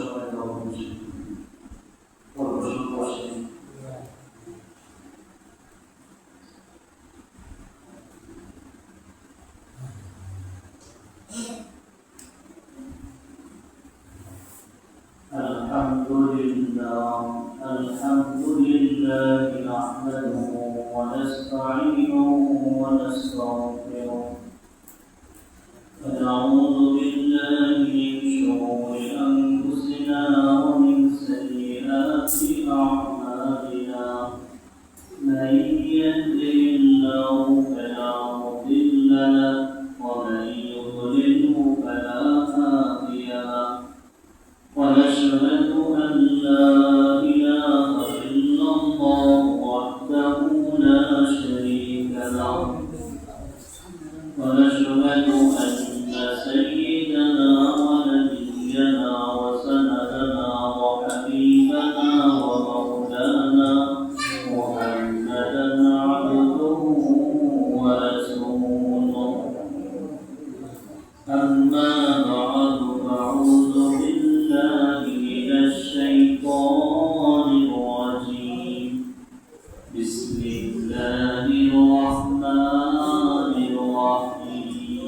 সময় দেওয়া হচ্ছে পরিবেশন করছেন। Alhamdulillah nahmaduhu wa nasta'inuhu wa nastaghfiruh wa na'udzu billahi min shururi anfusina wa min sayyiati a'malina man yahdihillahu fala mudilla lahu wa man yudlilhu fala hadiya lahu ونشهد أن لا إله إلا الله وحده لا شريك له ونشهد أن سيدنا ونبينا وسندنا وحبيبنا ومولانا محمدا عبده ورسوله أما بعد فأعوذ بالله من الشيطان الرجيم بسم الله الرحمن الرحيم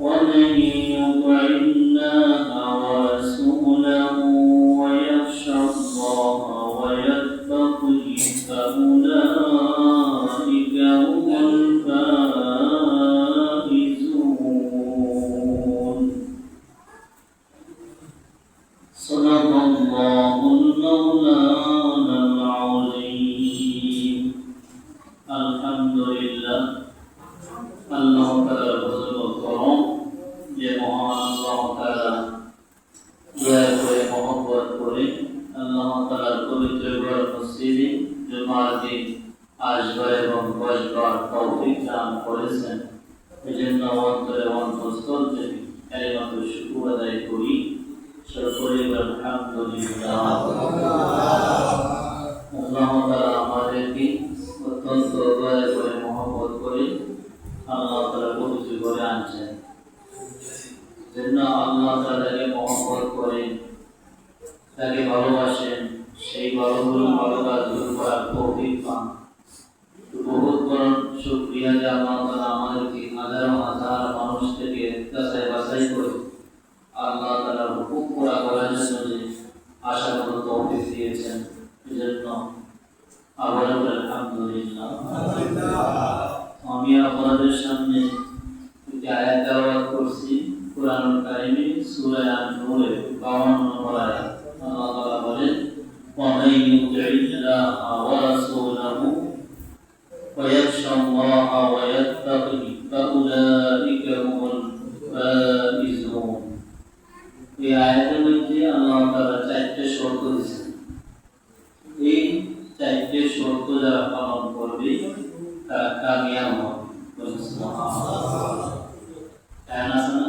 ومن يطع الله ورسوله ويخشى الله ويتقه فأولئك هم الفائزون صدق الله المولانا العظيم الحمد لله الله تعالى رسول الكرام যে মহান আল্লাহ তাআলা দয়া করে মহব্বত করে আল্লাহ তাআলার পবিত্র ঘর মসজিদে জুমাতে আসবার এবং বসবার তৌফিক দান করেছেন। এজন্য অন্তরে অন্তঃস্থল থেকে কালিমাতুল শুকর আদায় করি। সকলে আলহামদুলিল্লাহ। আল্লাহ তাআলা আমাদেরকে অত্যন্ত দয়া করে মহব্বত করে আল্লাহ তাআলা পবিত্র ঘরে আনছেন। যেন আল্লাহ তাআলাকে মহব্বত করে তাকে ভালোবাসেন, সেই ভালো কাজগুলো করার তৌফিক পান। বহুত বড় শুকরিয়া যে আল্লাহ তাআলা আমাদেরকে হাজার হাজার মানুষ থেকে বাছাই করে আল্লাহ তাআলার হুকুম পুরা করার জন্য যে আশা করার তৌফিক দিয়েছেন। এজন্য আবার আলহামদুলিল্লাহ। আমি আপনাদের সামনে একটি আয়াত তেলাওয়াত করছি কুরআনুল কারীমে সূরা আন-নূরের 52 নম্বর আয়াত। আল্লাহ তাআলা বলেন وَمَن يُطِعِ اللَّهَ وَرَسُولَهُ وَيَخْشَ اللَّهَ وَيَتَّقِهِ فَأُولَئِكَ هُمُ الْفَائِزُونَ। এই আয়াতের মধ্যে আল্লাহ তাআলা চারটি শর্ত দিয়েছেন। এই চারটি শর্ত যারা পালন করবে তারা কামিয়াব হবে। সুবহানাল্লাহ। কেন আছে না?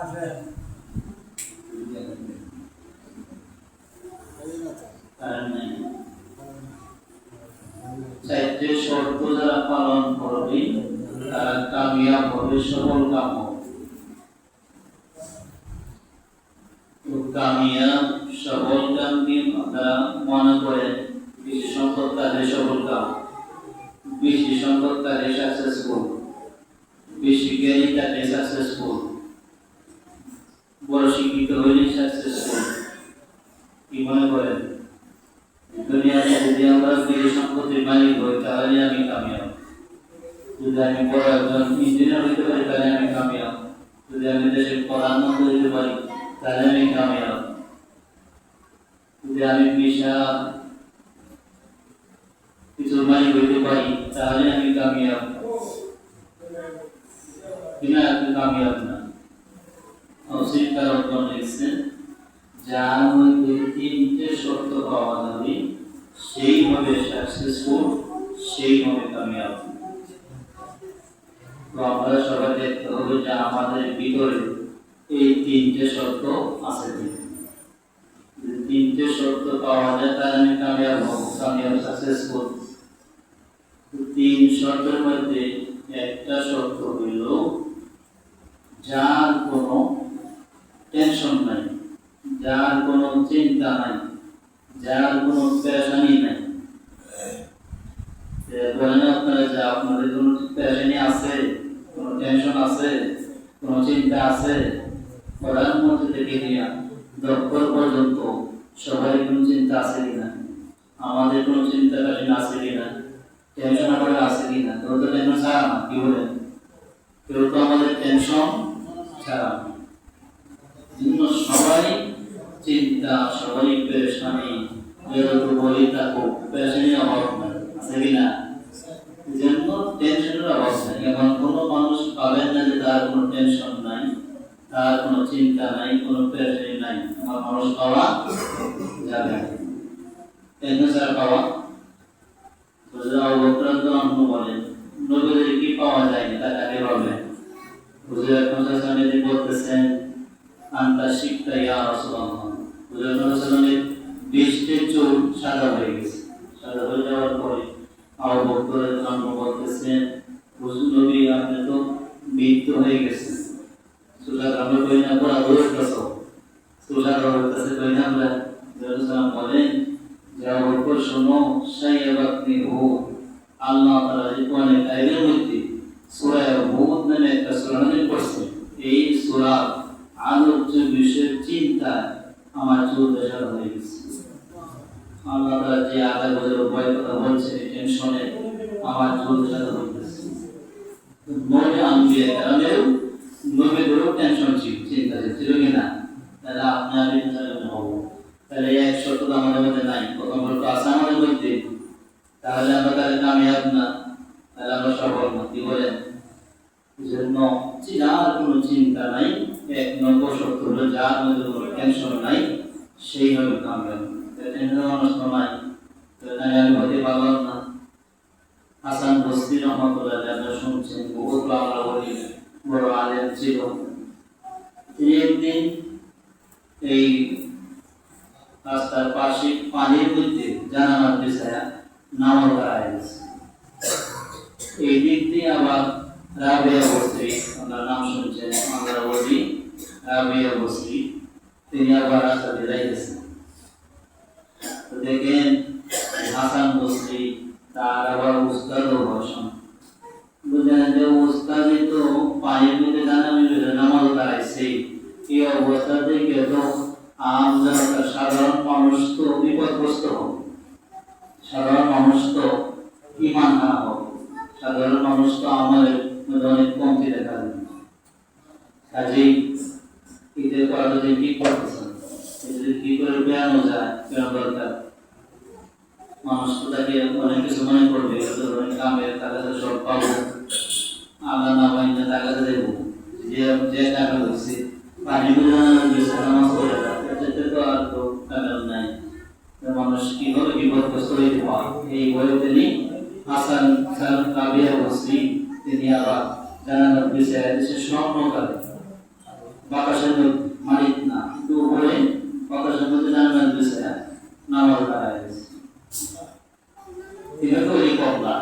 আছে। চারটি শর্ত যারা পালন করবে তারা কামিয়াব হবে, সফল কাম হবে। কামিয়াব সফল কাম কি আপনারা মনে করেন? বেশি সংখ্যক কাজে সফল কাম, বেশি সংখ্যক কাজে সাকসেসফুল, বেশি জ্ঞানী কাজে সাকসেসফুল, বড় শিক্ষিত হইলে সাকসেসফুল। কি মনে করেন? দুনিয়াতে যদি আমরা বেশি সম্পত্তির মালিক হই তাহলে আমি কামিয়াব। যদি আমি বড় একজন ইঞ্জিনিয়ার হইতে পারি তাহলে আমি কামিয়াব। যদি আমি দেশের প্রধানমন্ত্রী হইতে পারি তাহলে আমি কামিয়াব। যদি আমি বিশাল কিছুর মালিক হইতে পারি তাহলে আমি কামিয়াব। বিনা আপনি কামিয়াব না। অস্বীকার অর্জন লিখছেন যার মধ্যে তিনটে শর্ত পাওয়া যাবে সেই হবে সাকসেসফুল, সেই হবে কামিয়াব। তো আমরা সবাই দেখতে হবে যে আমাদের ভিতরে এই তিনটে শর্ত আছে। তিনটে শর্ত পাওয়া যায় তাহলে আমি কামিয়াব হব, কামিয়াব সাকসেসফুল। তিন শর্তের মধ্যে একটা শর্ত হইল যার কোনো টেনশন নাই, যার কোনো চিন্তা নাই, যার কোনো পেরেশানি নাই। বলেন আপনারা যে আপনাদের কোনো পেরেশানি আছে, কোনো টেনশন আছে, কোনো চিন্তা আছে, প্রধানমন্ত্রী থেকে নিয়ে দপ্তর পর্যন্ত সবাই কোনো চিন্তা আছে কিনা, আমাদের কোনো চিন্তা পেরেশানি আছে কিনা, টেনশন আমাদের আছে কিনা? কেউ তো টেনশন ছাড়া না, কি বলেন? কেউ তো আমাদের টেনশন ছাড়া না। সবাই চিন্তা, সবাই পেরেশানি, যেহেতু বলি থাকুক পেরেশানির অভাব নাই, আছে কিনা? জন্য টেনশনের অভাব নাই। এখন কোনো মানুষ পাবেন না যে তার কোনো টেনশন নাই, তার কোনো চিন্তা নাই, কোনো পেরেশানি নাই, আমার মানুষ পাওয়া যাবে না। টেনশন ছাড়া পাওয়া বলেন নবীদের কি পাওয়া যায়নি, তাকে আগে পাবেন। বলতেছেন আন্তা শিক্ষা ইয়া রাসূলুল্লাহ, হুজুর 20টি চুল সাদা হয়ে গেছে। সাদা হয়ে যাওয়ার পরে আবু বকর বলতেছেন হুজুর নবী আপনি তো বৃদ্ধ হয়ে গেছেন, চুলা আমরা কই না পড়া হইতেছ, চুলা হইতেছে কই না আমরা। রাসূলুল্লাহ বলেন যে আবু বকর শোনো, সাইয়াবাতনি হু, আল্লাহ তাআলা যে কোরআনে কারিমের মধ্যে সূরা হুদ নামে একটা সূরা নাযিল করেছেন। এই সূরা আলোচ্য বিষয়ের চিন্তা আমার চুল সাদা হয়ে গেছে। আল্লাহ তাআলা যে আযাব ওদের ভয় কথা বলছেন, টেনশনে আমার চুল সাদা হয়ে গেছে। নবী আম্বিয়া কেরামেও নবীদেরও টেনশন ছিল, চিন্তা ছিল কিনা? তাহলে আপনি আমি হব, তাহলে এক শর্ত আমাদের মধ্যে নাই, প্রথম শর্ত আছে আমাদের মধ্যে, তাহলে আমরা তাহলে কামিয়াব না, তাহলে আমরা সফল না, কি বলেন? জন্য যার কোনো চিন্তা নাই, এক নম্বর শর্ত হলো যার মধ্যে কোনো টেনশন নাই, সেই হবে কামিয়াব। টেনশন মানুষ নাই, তাহলে আমি হতে পারলাম না। হাসান বসরি রহমাতুল্লাহ আপনারা শুনছেন, বহুত বাংলা বলি বড় আলেম ছিল। তিনি একদিন এই রাস্তার পাশে পানির মধ্যে জানালার বিছায়া নামাজ দাঁড়ায় গেছে। এই দিক দিয়ে আবার রাবিয়া বসরি, আপনার নাম শুনছেন, আমরা বলি রাবিয়া বসরি, তিনি আবার রাস্তা দিয়ে যাইতেছেন। তো দেখেন হাসান বসরি তার আবার উস্তাদও বসন, বুঝলেন যে উস্তাদই তো পানির মধ্যে নামাজ দাঁড়াইছে। এই অবস্থা দেখে তো সাধারণ মানুষ তো বিপদগ্রস্ত হবে, সাধারণ মানুষ তো ইমান হারা হবে, সাধারণ মানুষ তো আমাদের অনেক কমতি দেখা যাবে। কাজেই ঈদের পর যদি কি করতেছেন, যদি কি করে বেড়ানো যায়, বেড়ানো দরকার। মানুষ তো তাকে অনেক কিছু মনে করবে, কামের টাকা সব পাবো, আল্লাহ না পাইলে টাকা দেবো, যে টাকা হচ্ছে পানি নামাজ পড়ে যাচ্ছে, তো আর তো টাকা নাই। মানুষ কিভাবে বিপদগ্রস্ত হইতে পারে, এই বলে তিনি হাসান রাবিয়া বসরি তিনি আবার জানালার বিষয়ে দেশে স্বপ্ন করে বাতাসের মধ্যে, মালিক না কিন্তু উপরে বাতাসের মধ্যে জানালার বিষয়ে নামাজ দাঁড়ায় গেছে। তিনি তো এই কবলা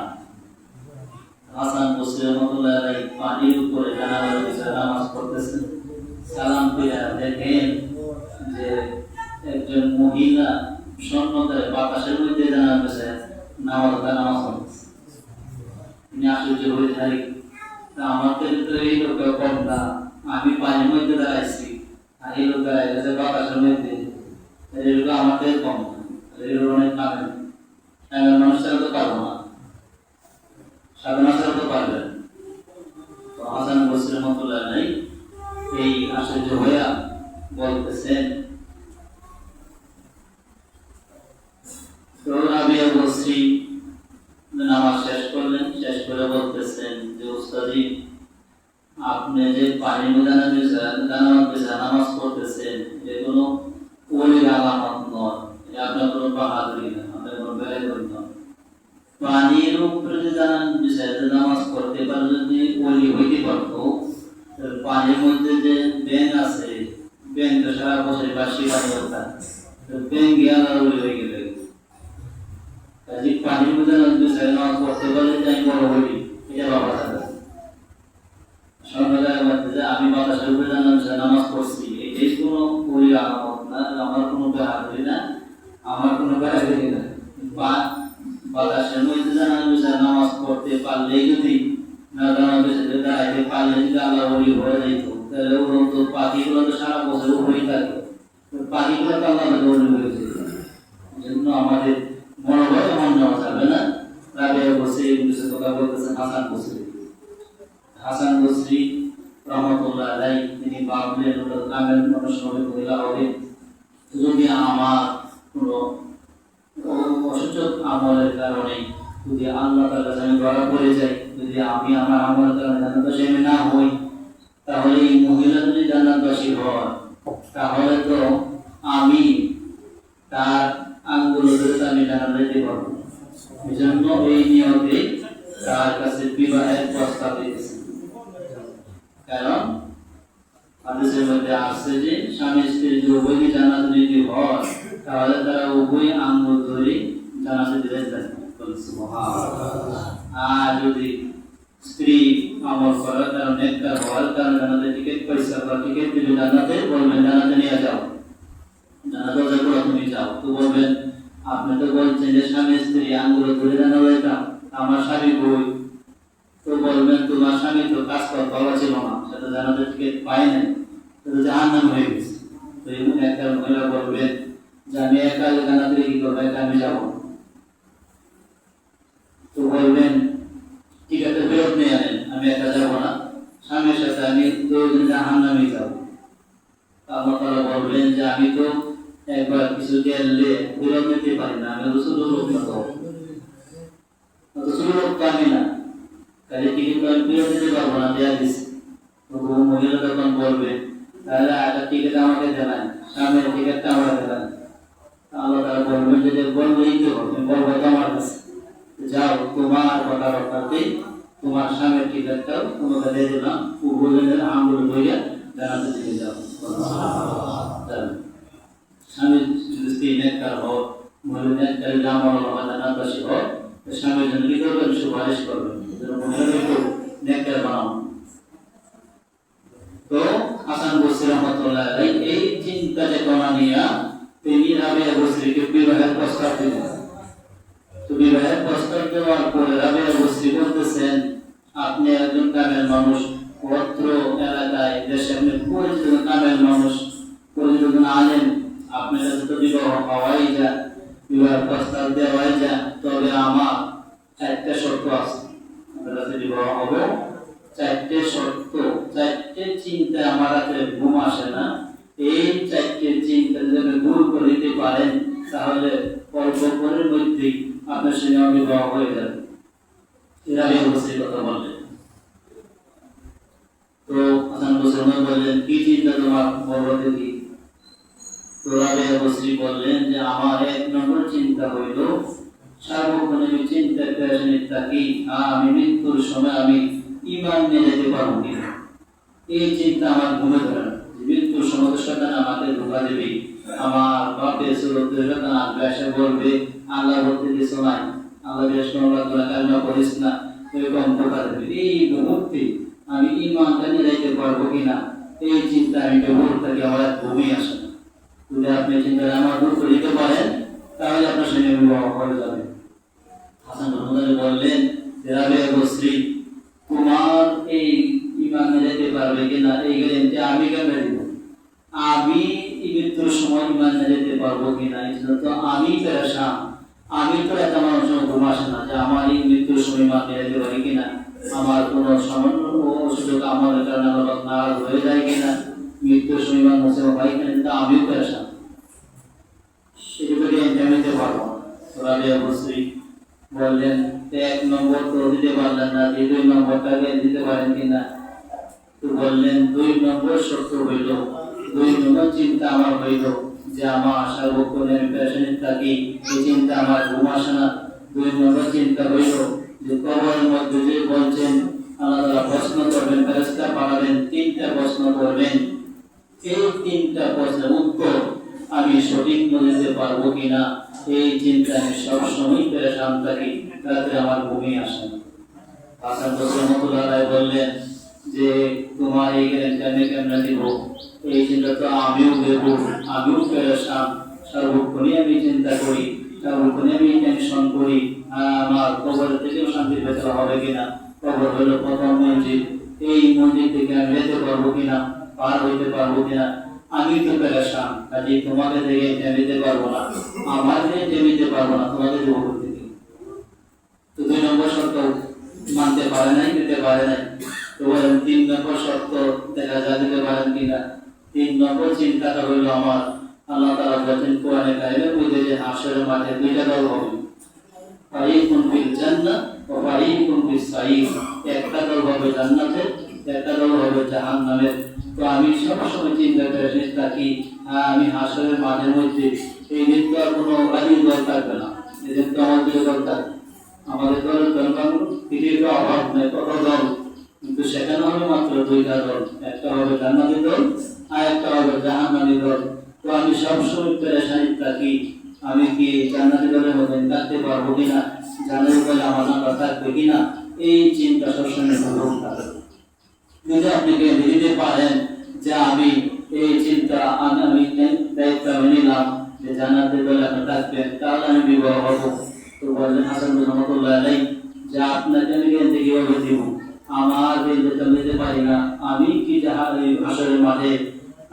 হাসান বসরি রহমাতুল্লাহ আলাইহি পানির উপরে জানালার বিষয়ে নামাজ পড়তেছেন। সালাম কইরা দেখেন যে একজন মহিলা স্বর্ণতারে বাতাসের মধ্যে জানালার বিষয়ে নামাজ পড়তেছে। তিনি আশ্চর্য হয়ে যায়, আমাদের তো এই লোক কম না, আমি পানির মধ্যে দাঁড়াইছি আর এই লোক দাঁড়াই গেছে বাতাসের মধ্যে, এই লোক আমাদের কম না, এই লোক অনেক কামে মানুষ ছাড়া তো পারবো না, সাধনা ছাড়া তো পারবেন। তো হাসান বসরি রহমাতুল্লাহ আলাইহি এই আশ্চর্য হইয়া বলতেছেন, তো রাবিয়া বসরি নামাজ শেষ করলেন, শেষ করে বলতেছেন যে উস্তাদি আপনি যে পানির মধ্যে নামাজ পড়তেছেন, এগুলো ওলির আলামত নয়, আপনার কোনো বাহাদুরি না, আপনার কোনো বেলায় নয়। পানির উপরে যে নামাজ পড়তে পারলে যদি ওলি হইতে পারতো, পানির মধ্যে যে ব্যাঙ আছে, ব্যাঙ তো সারা বছর বাসি পানি হতা, ব্যাঙ গিয়ে ওলি হয়ে গেলে পানির মধ্যে নামাজ পড়তে পারলে যে আমি বড় হই, এটা বাবা দাদা সন্ধ্যার মধ্যে আমি বাতাসের উপরে জানলাম যে নামাজ পড়ছি, এটাই কোনো বই আলামত না, আমার কোনো বেহারি না, আমার কোনো বেহারি না। বাতাসের মধ্যে জানালাম যে নামাজ পড়তে পারলেই যদি না জানাবে সেটা দাঁড়াইতে পারলে যদি আল্লাহ বলি হয়ে যেত, তাহলে ওরকম তো পাখিগুলো তো সারা বছর উপরেই থাকে, পাখিগুলো তো আল্লাহ বলি হয়ে যেত। জন্য আমাদের মনোভাব এমন নেওয়া যাবে না। রাবিয়া বসে ইংলিশে কথা বলতেছেন হাসান বসরি রহমতুল্লাহ আলাইহি, তিনি বাবুলের কামেল মানুষ হবে মহিলা হবে, যদি আমার কোনো অসুযোগ আমলের কারণে যদি আল্লাহ তাআলা কাছে আমি ধরা পড়ে যাই, যদি আমি আমার আমলের কারণে জান্নাতবাসী আমি না হই, তাহলে এই মহিলা যদি জান্নাতবাসী হয় তাহলে তো আমি তার আঙ্গুল ধরে আমি জান্নাতে যেতে পারবো। এই জন্য এই নিয়তে তার কাছে বিবাহের প্রস্তাব দিয়েছে। কারণ হাদিসের মধ্যে আসছে যে স্বামী স্ত্রী যদি উভয়ই জান্নাতে যেতে হয় তাহলে তারা উভয় আঙ্গুল ধরে জান্নাতে যেতে চায়। আর যদি স্ত্রী আমল করার কারণে নেককার হওয়ার কারণে জান্নাতে টিকিট পয়সা বা টিকিট দিলে জান্নাতে বলবেন জান্নাতে নিয়ে যাও, জান্নাতে যখন তুমি যাও তো বলবেন আপনি তো বলছেন যে স্বামী স্ত্রী আঙ্গুল ধরে জান্নাতে যাও, আমার স্বামী বই, তো বলবেন তোমার স্বামী তো কাজ করতে ভালো ছিল না, সেটা জান্নাতে টিকিট পায় নাই, তো জাহান্নাম হয়ে গেছে। তো এই একটা মহিলা বলবেন যে আমি একা জান্নাতে কি করবো, একা আমি যাবো, তো বলবেন ঠিক আছে ফেরত নিয়ে আনেন, আমি একা যাবো না, স্বামীর সাথে আমি দুজন জাহান্নামে যাবো। আল্লাহ তাআলা বলবেন যে আমি তো একবার কিছু গেলে ফেরত নিতে পারি না, আমি রসুল লোক না, তো রসুল লোক আমি না, তাহলে টিকিট আমি ফেরত দিতে পারবো না, দেয়া দিচ্ছি। তো মহিলা তখন বলবে তাহলে একটা টিকিট আমাকে দেবেন, স্বামীর টিকিটটা আমাকে দেবেন। আল্লাহ তাআলা বলবেন যে বললেই তো হবে, বলবো তোমার কাছে, যাও তোমার কথাবার্তাতে তোমার স্বামীর টিকিটটাও তোমাকে দিয়ে দিলাম, উভয়ের আঙ্গুল ধরে জান্নাতে চলে যাও। স্বামী যদি স্ত্রী নেককার হোক, মহিলা নেককার আমল হবে জান্নাতবাসী হোক, স্বামীর জন্য কি করবেন, সুপারিশ করবেন, মহিলাকে নেককার বানাও। তো হাসান বসরি রহমাতুল্লাহ আলাইহি এই চিন্তা চেতনা নিয়ে তিনি রাবিয়া বসরিকে বিবাহের প্রস্তাব দিলেন। তো বিবাহের প্রস্তাব দেওয়ার পরে রাবিয়া বসরি বলতেছেন আপনি একজন কামেল মানুষ, অত্র এলাকায় দেশে আপনি পরিচিত কামেল মানুষ, পরিচিত আলেম, আপনার কাছে তো বিবাহ হওয়াই যা, বিবাহের প্রস্তাব দেওয়াই যা, তবে আমার 4টা শর্ত আছে, আপনার কাছে বিবাহ হবে 4টে শর্ত, 4টে চিন্তা আমার হাতে ঘুম আসে না, এই 4টে চিন্তা যদি দূর করে দিতে পারেন তাহলে অল্প পরের মধ্যেই আপনার সঙ্গে বিবাহ হয়ে যাবে। এরা অবশ্যই কথা বললেন। তো হাসান বসরি বললেন কি চিন্তা তোমার বলো দেখি। তো রাবিয়া বসরি বললেন যে আমার 1 নম্বর চিন্তা হইল সার্বক্ষণিক চিন্তা পেরেশানি থাকি আমি মৃত্যুর সময় আমি ঈমান নিয়ে যেতে পারবো কিনা, এই চিন্তা আমার ঘুমে ধরে না। মৃত্যুর সময় শয়তান আমাকে ধোঁকা দেবে, আমার বাপের সুরতে শয়তান আসবে, এসে বলবে আল্লাহ বলতে কিছু নাই, আল্লাহ বিষ্ণুল্লাহ কালমা পড়িস না, এরকম ধোঁকা দেবে। এই মুহূর্তে আমি ঈমানটা নিয়ে যেতে পারবো কিনা, এই চিন্তা আমি কেবল থাকি, আমার ঘুমিয়ে আসে না। যদি আপনি চিন্তা আমার দূর করে দিতে পারেন তাহলে আপনার সঙ্গে বিবাহ হয়ে যাবে। হাসান বললেন যে রাবিয়া বসরি তোমার এই ঈমান নিয়ে যেতে পারবে কিনা এই গ্যারান্টি আমি কেমনে দিব, আমি মৃত্যুর সময় ঈমান নিয়ে যেতে পারবো কিনা, এই জন্য তো আমি পেরেশান, আমি তো এত মানুষের ঘুম আসে না যে আমার এই মৃত্যুর সময় ঈমান নিয়ে যেতে পারি কিনা, আমার কোনো সামান্য সুযোগ আমলের কারণে আমার নারাজ হয়ে যায় কিনা, মৃত্যুর সময় ঈমান মুসলিম হয় কিনা, কিন্তু আমিও পেরেশান, সেগুলো গ্যারান্টি আমি দিতে পারবো না। রাবিয়া বসরি বললেন 1 নম্বর তো দিতে পারলেন না, 2 নম্বরটা দিতে পারেন কিনা। তো বললেন 2 নম্বর শর্ত হইল, 2 নম্বর চিন্তা আমার হইল যে আমার সার্বক্ষণে আমি পেরেশানি থাকি, এই চিন্তা আমার ঘুম আসে না। 2 নম্বর চিন্তা হইল যে কবরের মধ্যে যে বলছেন আল্লাহ তাআলা প্রশ্ন করবেন, ফেরেশতা পাঠাবেন, 3টা প্রশ্ন করবেন, এই 3টা প্রশ্নের উত্তর আমি সঠিক দিতে পারবো কিনা, এই চিন্তা আমি সবসময় পেরেশান থাকি। রাতে আমার ঘুমই আসে না। হাসান বসরি রহমাতুল্লাহ আলাইহি বললেন যে তোমার এই জ্ঞান কেমনে দিব, এই চিন্তা তো আমিও দেব, আমিও পেরেশান, সর্বক্ষণই আমি চিন্তা করি, সর্বক্ষণই আমি টেনশন করি আমার কবর থেকে শান্তি পেতে হবে কিনা, কবর হলো প্রথম মসজিদ, এই মসজিদ থেকে আমি যেতে পারবো কিনা, পার হইতে পারবো কিনা, আমি তো পেরেশান, কাজে তোমাকে থেকে যেতে পারবো না, আমার যেতে পারবো না, তোমাকে দেবো করতে। তো 2 নম্বর শর্ত মানতে পারে নাই, দিতে পারে নাই। তো বলেন 3 নম্বর শর্ত দেখা যায় দিতে পারেন কিনা। 3 নম্বর চিন্তাটা হইল আমার, আল্লাহ তাআলা বলেন কোরআনে কারিমে বুঝে যে হাসরের মাঠে 2টা দল হবে, ফারিকুন ফিল জান্নাহ ওয়া ফারিকুন ফিস সাঈর, একটা দল হবে জান্নাতে, একটা দল হবে জাহান্নামে। তো আমি সবসময় চিন্তা করে থাকি আমি হাসরের মাঠের মধ্যে এই দিন তো আর কোনো গাড়ির দল থাকবে না, এদিন তো আমাদের দরকার, আমাদের দলের দরকার পৃথিবীর অভাব নেই, কত দল, কিন্তু সেখানে হবে মাত্র 2টা দল, একটা হবে জান্নাতি দল আর একটা হবে জাহান্নামী দল। তো আমি সবসময় পেরেশানি থাকি আমি কি জান্নাতি দলের মধ্যে থাকতে পারবো কিনা, জান্নাতি দলে আমার নামটা থাকবে কিনা, এই চিন্তা সবসময় ঘুরে থাকে। যদি আপনি দিতে পারেন যে আমি এই চিন্তা আমি দায়িত্ব নিলাম যে জান্নাতি দলে আপনি থাকবেন, তাহলে আমি বিবাহ হবো। তো বললেন হাসান রহমাতুল্লাহ আলাইহি যে আপনাকে আমি জ্ঞানতে কিভাবে দিব, আমার দিতে দিতে পারি না, আমি কি হাসরের মাঠে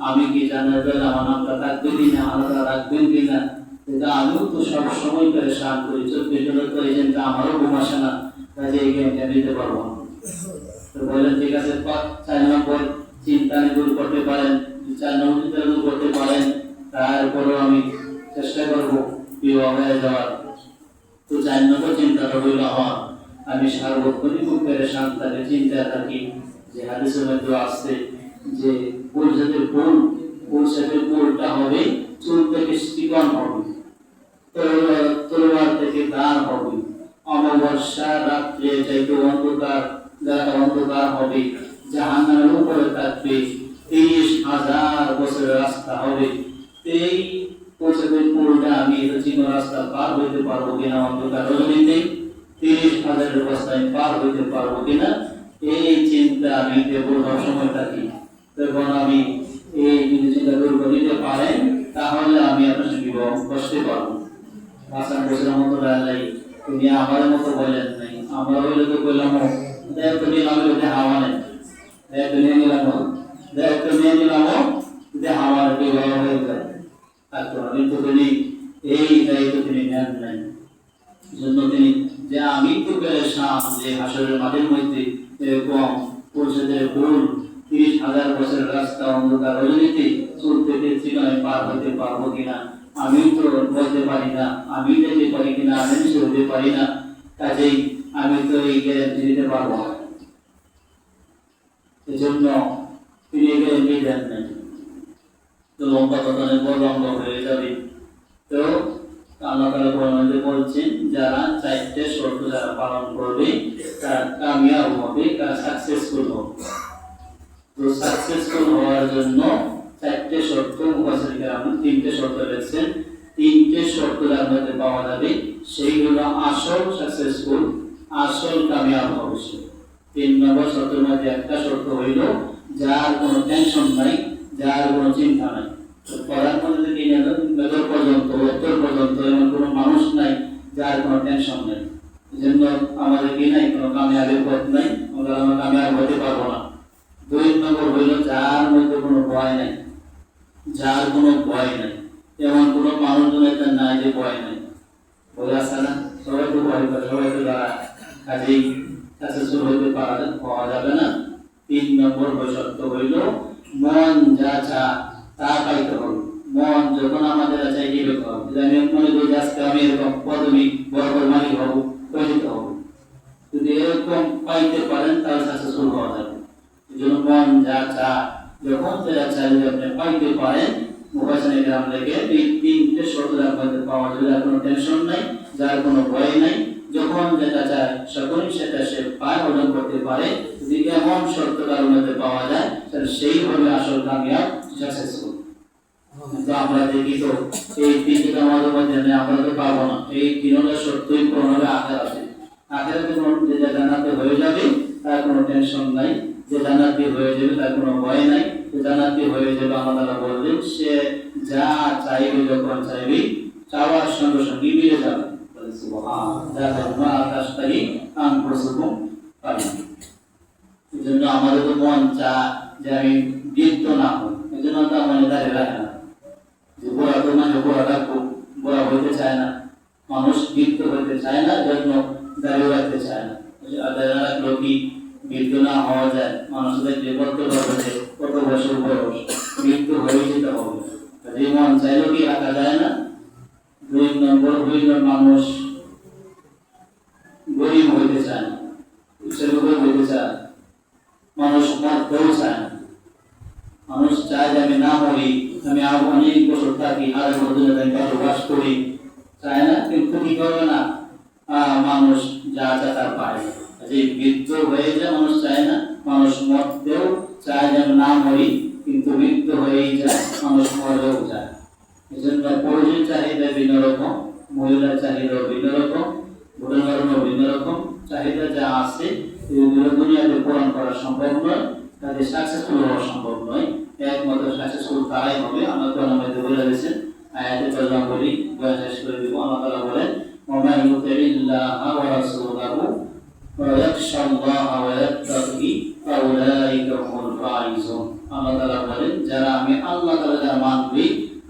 আমি কি জান্নাতে আমার নামটা থাকবে কিনা, আল্লাহ রাখবেন কিনা, এটা আমিও তো সব সময় পেরেশান করি, 24 ঘন্টা করে চিন্তা, আমারও ঘুম আসে না, কাজে এই জ্ঞানটা দিতে পারবো না। তো বললেন ঠিক আছে 4 নম্বর চিন্তা দূর করতে পারেন, 4 নম্বর চিন্তা দূর করতে পারেন, তারপরেও আমি চেষ্টা করবো বিবাহ হয়ে যাওয়ার। তো 4 নম্বর চিন্তাটা হইল আমার, আমি সার্বক্ষণিক খুব পেরেশান থাকি, চিন্তায় থাকি যে হাদিসের মধ্যে আসছে যে পুরুষের পুরটা হবে চুল থেকে চিকন হবে, তলোয়ার থেকে দাঁড় হবে, অমাবস্যা রাত্রে চাইতে অন্ধকার, যারা অন্ধকার হবে, জাহান্নামের উপরে থাকবে, 30,000 বছরের রাস্তা হবে, এই পৌঁছাদের পুরোটা আমি চিকন রাস্তা পার হইতে পারবো কিনা, অন্ধকার রজনীতে 30,000 রাস্তায় পার হইতে পারবো কিনা, এই চিন্তা আমি সব সময় থাকি। তখন আমি এই চিন্তা দূর করে দিতে পারেন, তাহলে আমি আপনার সঙ্গে বিবাহ করতে পারবো। হাসান বসরি রহমাতুল্লাহ আলাইহি তিনি আমার মতো বলেন নাই, আমরা হইলে তো বললাম দায়িত্ব নিলাম যে হাওয়া নেই, দায়িত্ব নিয়ে নিলাম যে হাওয়া বিবাহ হয়ে যায়, কিন্তু তিনি এই দায়িত্ব তিনি নেন নাই। জন্য তিনি যে আমি তো পেরেশান যে হাসরের মাঠের মধ্যে এরকম পুরুষদের ভুল 30,000 বছরের রাস্তা অন্ধকার রজনীতে চুল থেকে চিকনে পার হতে পারবো কিনা, আমি তো বলতে পারি না, আমি যেতে পারি কিনা, আমি চলতে পারি না, কাজেই আমি তো এই গ্যারান্টি দিতে পারবো না। এজন্য তিনি এই গ্যারান্টি দেন নাই। তো লম্বা কথা বড় লম্বা হয়ে যাবে। তো আল্লাহ তাআলা কোরআনে বলছেন যারা 4টে শর্ত যারা পালন করবে তারা কামিয়াব হবে, তারা সাকসেসফুল হবে। তো সাকসেসফুল হওয়ার জন্য 4টে শর্ত মুফাসসির কেরাম 3টে শর্ত লেখছেন, 3টে শর্ত যার মধ্যে পাওয়া যাবে সেই হলো আসল সাকসেসফুল, আসল কামিয়াব হবে সে। 3 নম্বর শর্তের মধ্যে একটা শর্ত হইল যার কোনো টেনশন নাই, যার কোনো চিন্তা নাই। পড়ার মধ্যে মেজর পর্যন্ত উত্তর পর্যন্ত এমন কোনো মানুষ নাই যার কোনো টেনশন নেই। এজন্য আমাদের কি নাই, কোনো কামিয়াবের পথ নাই, আমরা কামিয়াব হতে পারবো না। 2 নম্বর হইল যার মধ্যে কোনো ভয় নাই, যার কোনো ভয় নাই, এমন কোনো মানুষজনের নাই যে ভয় নাই, বলে আসে না সবাই তো ভয় করে, সবাই তো দাঁড়ায়, কাজেই সাকসেসফুল হইতে পাওয়া যাবে না। 3 নম্বর শর্ত হইল মন যা চায় তা পাইতে হবে। মন যখন আমাদের চাই এরকম হবে, আমি মনে করি আজকে আমি এরকম পদবী বড় বড় মালিক হবো, করে দিতে হবে। যদি এরকম পাইতে পারেন তাহলে সাকসেসফুল হওয়া যাবে। এই জন্য মন যা চায় যখন যা চাই আপনি পাইতে পারেন, মুফাসসির কেরাম লেখে এই 3টে শর্ত যার মধ্যে পাওয়া যাবে, যার কোনো টেনশন নাই, যার কোনো ভয় নাই, যখন যেটা চায় সকলেই সেটা সে পায়, অর্জন করতে পারে। যদি এমন শর্ত তার মধ্যে পাওয়া যায় তাহলে সেই হবে আসল কামিয়াব, সাকসেসফুল। কিন্তু আমরা দেখি তো এই 3টা আমাদের মধ্যে নেই, আমরা তো পাবো না, এই 3টা শর্তই পূরণ হবে আখিরাতে। আখেরাতে যে জান্নাতে হয়ে যাবে তার কোনো টেনশন নাই, যে জান্নাতি হয়ে যাবে তার কোনো ভয় নাই, যে জান্নাতি হয়ে যাবে আল্লাহ তাআলা বললেন সে যা চাইবে যখন চাইবে চাওয়ার সঙ্গে সঙ্গে মিলে যাবে। এই জন্য আমাদের তো মন চা যে আমি বৃদ্ধ না হই, এই জন্য তো মনে দাঁড়িয়ে রাখে না যে বুড়া তো মানে বুড়াটা খুব বুড়া হইতে চায় না, মানুষ বৃদ্ধ হইতে চায় না, জন্য দাঁড়িয়ে রাখতে চায় না। দাঁড়িয়ে রাখলেও কি বৃদ্ধ না হওয়া যায়? মানুষদের যে বলতে পারবে যে কত বছর বয়স, বৃদ্ধ হয়ে যেতে হবে। যে মন চাইলেও কি রাখা যায় না। দুই নম্বর হইল মানুষ গরিব হইতে চায় না, সেরকম হইতে চায়, মানুষ মরতেও চায় না। মানুষ চায় যে আমি না মরি, আমি আরো অনেক বছর থাকি, হাজার বছর আমি বাস করি, চায় না। কিন্তু কি করবে না, মানুষ যা চায় তা পায়। যে বৃদ্ধ হয়ে যায় মানুষ চায় না, মানুষ মরতেও চায় যে আমি না মরি, কিন্তু বৃদ্ধ হয়েই যায়, মানুষ মরেও যায়। এই জন্য পুরুষের চাহিদা ভিন্ন রকম, মহিলার চাহিদা ভিন্ন রকম, বুড়ার ভিন্ন রকম চাহিদা যা আছে এগুলো দুনিয়াতে পূরণ করা সম্ভব নয়, তাদের সাকসেসফুল হওয়া সম্ভব নয়। একমাত্র সাকসেসফুল তারাই হবে। আল্লাহ তাআলা আমাদের বলে দিয়েছেন, আয়াতে তর্জমা করি, শেষ করে দিব। আল্লাহ তাআলা বলেন, ওয়া ইউতিল্লাহা ওয়া রাসূলাহু ওয়া ইয়াখশাল্লাহা ওয়া ইয়াত্তাকি ফাউলাইকা হুমুল ফাইজুন। আল্লাহ তাআলা বলেন, যারা আমি আল্লাহ তাআলা যারা মানবে,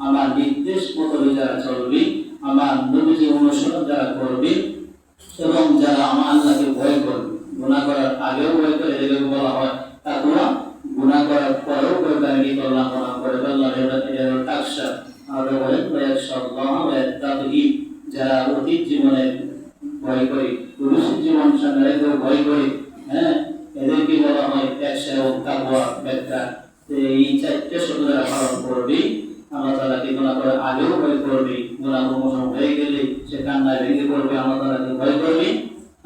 আমার নির্দেশ মতো যারা চলবে, আমার নবীর অনুসরণ যারা করবে, এবং যারা আমার আল্লাহকে ভয় করবে, গুনাহ করার আগেও ভয় করে, এটাকে বলা হয় তাকওয়া। গুনাহ করার পরেও ভয় করে, কি আল্লাহ গুনাহ করে আল্লাহর এর তাকশা। আল্লাহ বলেন, ওয়ায়াশাল্লাহু ওয়া ইয়াত্তাকি, যারা অতীত জীবনে ভয় করে, ভবিষ্যৎ জীবন সামনে ভয় করে, হ্যাঁ, এদেরকে বলা হয় তাকশা ও তাকওয়া ব্যাখ্যা। এই চারটি শব্দ যারা পালন করবে, আল্লাহ তাআলাকে গুনাহ করার আগেও ভয় করবে, গুনাহ মোচন হয়ে গেলে সে কান্নায় ভেঙে পড়বে, আল্লাহ তাআলাকে ভয় করবে,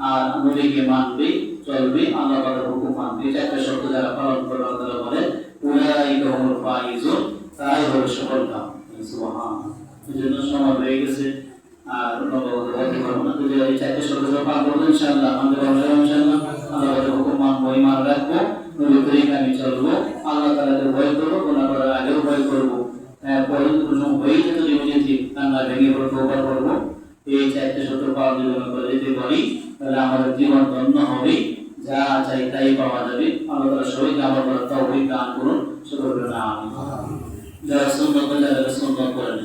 আর নবীকে মানবে, চলবে, আল্লাহ তাআলার হুকুম মানবে। এই চারটি শব্দ যারা পালন করবে, আল্লাহ তাআলা বলেন, উলাইকা হুমুল ফাইজুন, তারাই হলো সফলকাম। সুবহানাল্লাহ। এজন্য সময় হয়ে গেছে, আর নববর্ষ বলতে পারবো না। যদি এই চারটি শব্দ পালন করবো ইনশাআল্লাহ, আমাদের ইনশাআল্লাহ আল্লাহ তাআলার হুকুম মানবো, ঈমান রাখবো, নবীর তরিকা আমি চলবো, আল্লাহ তাআলাকে ভয় করবো, গুনাহ করার আগেও ভয় করবো, পরে প্রশ্ন হয়েই যেত ইমিডিয়েটলি কান্না ভেঙে পড়বো, ওভার করবো। এই চারটে শব্দ পালন যদি করে যেতে পারি, তাহলে আমাদের জীবন ধন্য হবে, যা চাই তাই পাওয়া যাবে। আল্লাহ তাআলা সবাইকে আমল করার তৌফিক দান করুন। শুকর করুন, আমিন। যারা সুন্নাত যারা সুন্নাত করেন